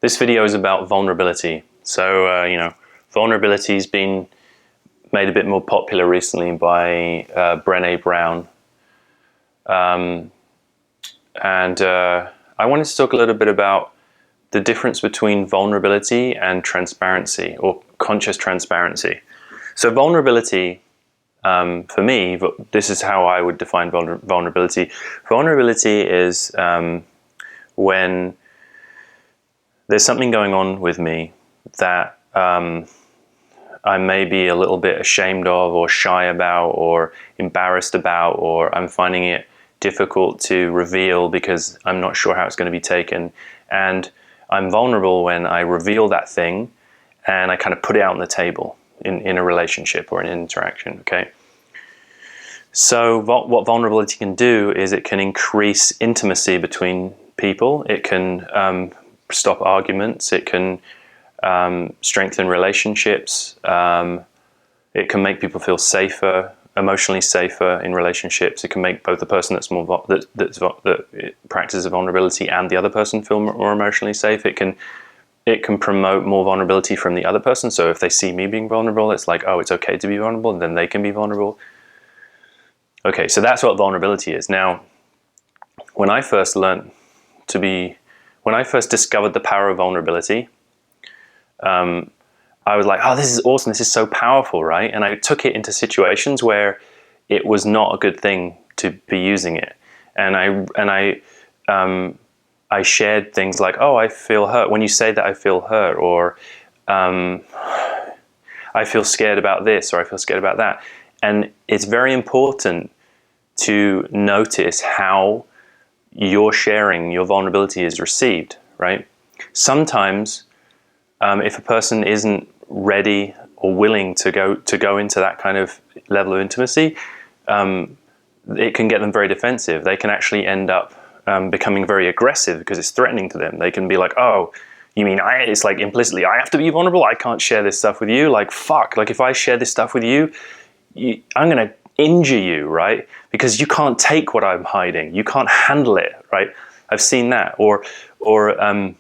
This video is about vulnerability. So, vulnerability's been made a bit more popular recently by Brené Brown. And I wanted to talk a little bit about the difference between vulnerability and transparency, or conscious transparency. So vulnerability, for me, this is how I would define vulnerability. Vulnerability is when there's something going on with me that I may be a little bit ashamed of, or shy about, or embarrassed about, or I'm finding it difficult to reveal because I'm not sure how it's going to be taken. And I'm vulnerable when I reveal that thing and I kind of put it out on the table in a relationship or an interaction, okay? So what vulnerability can do is it can increase intimacy between people. It can stop arguments. It can strengthen relationships. It can make people feel safer, emotionally safer in relationships. It can make both the person that practices vulnerability and the other person feel more emotionally safe. It can promote more vulnerability from the other person. So if they see me being vulnerable, it's like, oh, it's okay to be vulnerable, and then they can be vulnerable. Okay, so that's what vulnerability is. Now, when I first discovered the power of vulnerability, I was like, oh, this is awesome. This is so powerful, right? And I took it into situations where it was not a good thing to be using it. And I shared things like, oh, I feel hurt. When you say that, I feel hurt, or I feel scared about this, or I feel scared about that. And it's very important to notice how your sharing, your vulnerability is received, right? Sometimes if a person isn't ready or willing to go into that kind of level of intimacy, it can get them very defensive. They can actually end up becoming very aggressive because it's threatening to them. They can be like, oh, you mean it's like implicitly I have to be vulnerable? I can't share this stuff with you? Like, fuck, like if I share this stuff with you, I'm going to injure you, right? Because you can't take what I'm hiding. You can't handle it, right? I've seen that. Or I'm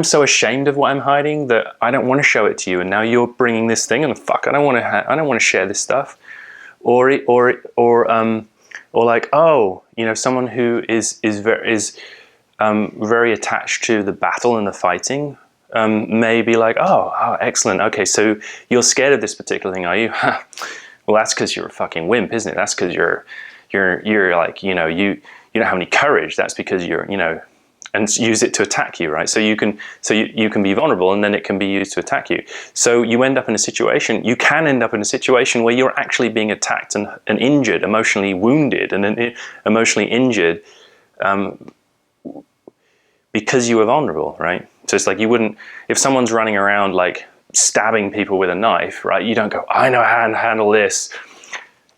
so ashamed of what I'm hiding that I don't want to show it to you, and now you're bringing this thing, and fuck, I don't want to share this stuff. Or like, oh, someone who is very attached to the battle and the fighting may be like, oh, excellent, okay, so you're scared of this particular thing, are you? Well, that's because you're a fucking wimp, isn't it? That's because you're like, you don't have any courage. That's because you're, and use it to attack you, right? So you can be vulnerable, and then it can be used to attack you. So you can end up in a situation where you're actually being attacked and injured, emotionally wounded, and then emotionally injured because you were vulnerable, right? So it's like you wouldn't, if someone's running around like stabbing people with a knife, right? You don't go, I know how to handle this.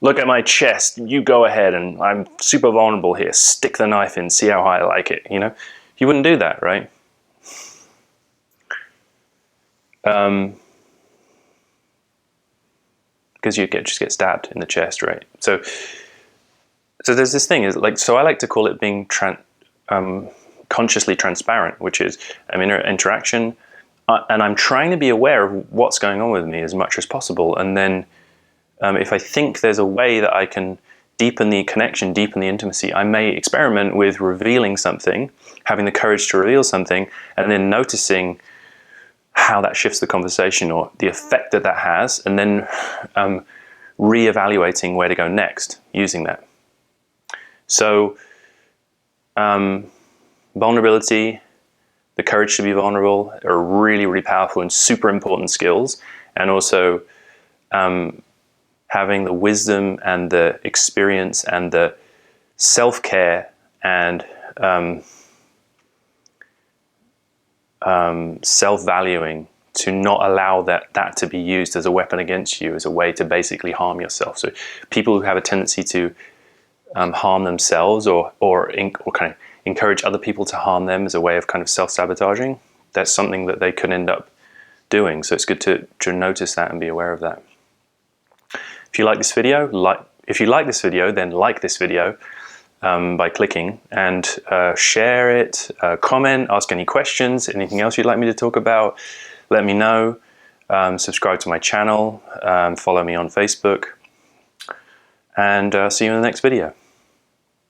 Look at my chest, you go ahead, and I'm super vulnerable here. Stick the knife in, see how high I like it, You wouldn't do that, right? Because you just get stabbed in the chest, right? So there's this thing, so I like to call it being consciously transparent, which is I'm in an interaction, and I'm trying to be aware of what's going on with me as much as possible, and then if I think there's a way that I can deepen the connection, deepen the intimacy, I may experiment with revealing something, having the courage to reveal something, and then noticing how that shifts the conversation or the effect that has, and then re-evaluating where to go next using that. So vulnerability, the courage to be vulnerable are really, really powerful and super important skills, and also having the wisdom and the experience and the self-care and self-valuing to not allow that to be used as a weapon against you, as a way to basically harm yourself. So people who have a tendency to harm themselves or kind of encourage other people to harm them as a way of kind of self-sabotaging, that's something that they could end up doing. So it's good to notice that and be aware of that. If you like this video, then like this video. by clicking, and share it, comment, ask any questions, anything else you'd like me to talk about, let me know. Subscribe to my channel, follow me on Facebook, and see you in the next video.